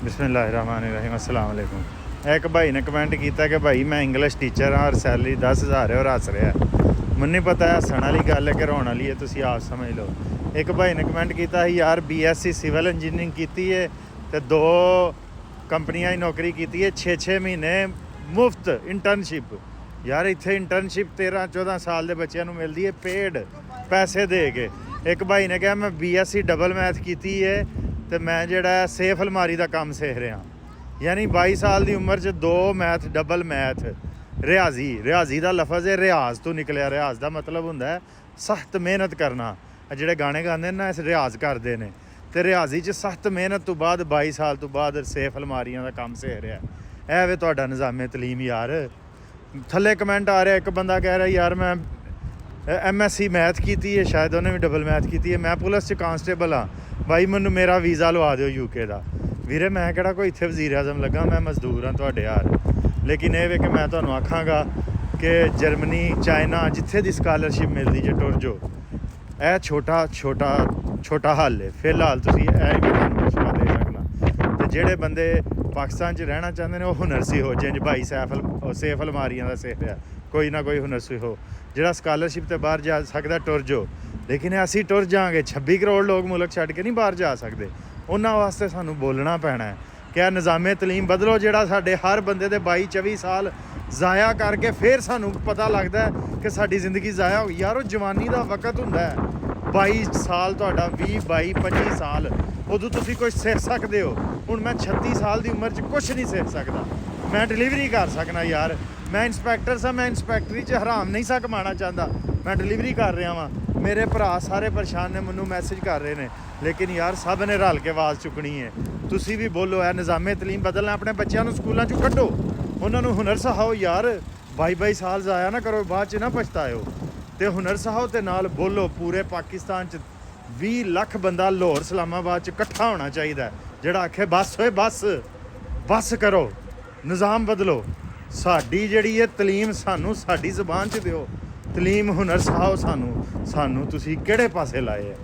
बिस्मिल्लाहिर्रहमानिर्रहीम अस्सलाम वालेकुम। एक भाई ने कमेंट किया कि भाई मैं इंग्लिश टीचर हाँ और सैलरी 10,000 है और हस रहा है। मैनू नहीं पता हसन वाली गल है कि रोने वाली है, तुसीं आप समझ लो। एक भाई ने कमेंट किया यार BSc सिविल इंजीनियरिंग की है तो 2 कंपनियां ही नौकरी की है, 6-6 महीने मुफ्त इंटर्नशिप। यार इत्थे इंटर्नशिप 13-14 साल के बच्चों को मिलती है पेड पैसे दे के। एक भाई ने कहा मैं BSc डबल मैथ की है तो मैं जोड़ा सेफ अलमारी का काम सीख रहा, यानी 22 साल की उम्र च 2 मैथ डबल मैथ रियाजी का लफज है रियाज तो निकलिया। रियाज का मतलब होंदा है सख्त मेहनत करना। जोड़े गाने गाते ना इस रियाज करते हैं तो रियाजी च सख्त मेहनत तो बाद 22 साल तो बाद सेफ अलमारियां का काम सीख रहा है। वे तुहाडा निज़ामे तलीम यार। थले कमेंट आ रहा, एक बंदा कह रहा यार मैं MSc मैथ की है, शायद उन्हें भी डबल मैथ की है, मैं पुलिस च कांस्टेबल हाँ भाई मैनू मेरा वीज़ा लवा दो UK का। वीरे मैं किहड़ा कोई इत्थे वज़ीर आज़म लगा, मैं मजदूर हाँ तुहाडे यार। लेकिन ये वे कि मैं तुहानू आखांगा कि जर्मनी चाइना जिथे दी स्कॉलरशिप मिलती जे टुर जो। यह छोटा हल है फिलहाल, तुसीं यह भी मशवरा दे सकना। तो जेड़े बंदे पाकिस्तान च रहना चाहते हैं वो हुनर सी हो, जिंज भाई सेफ अलमारियां का सीख रहा, कोई ना कोई हुनर सी हो। जिहड़ा स्कॉलरशिप ते बाहर जा सकता टुर जो, लेकिन असीं टुर जाएंगे 26 करोड़ लोग मुल्क छड्ड के नहीं बाहर जा सकते। उन्होंने वास्ते सानू बोलना पैना है कि निज़ामे तलीम बदलो, जिहड़ा साडे हर बंदे दे 22-24 साल ज़ाया करके फिर सानू पता लगता है कि साडी ज़िंदगी ज़ाया हो गई। यार वो जवानी का वक़्त हुंदा है 22 साल, तुहाडा 20, 22, 25 साल, उदों तुसीं कुछ सीख सकते हो। हुण मैं 36 साल की उम्र च कुछ नहीं सीख सकता, मैं डिलीवरी कर सकना यार। मैं इंस्पैक्टर सा, मैं इंस्पैक्टरी च हराम नहीं सा कमाना चाहता, मैं डिलीवरी कर रहा वहाँ। मेरे भरा सारे परेशान ने, मैनू मैसेज कर रहे हैं, लेकिन यार सब ने रल के आवाज़ चुकनी है। तुसीं भी बोलो है निज़ामे तलीम बदलना, अपने बच्चों को स्कूलों चों कड्डो, उन्होंने हुनर सिखाओ यार। 22-22 साल ज़ाया ना करो, बाद च ना पछताओ। तो हुनर सिखाओ तो नाल बोलो पूरे पाकिस्तान च 20 लाख बंदा लाहौर इस्लामाबाद च कट्ठा होना चाहिए, जिहड़ा आखे बस होए बस करो, निज़ाम बदलो। साडी जिहड़ी है तलीम सानू साडी ज़बान च दिओ, तलीम हुनर सिखाओ सानू तुसीं किहड़े पासे लाए है।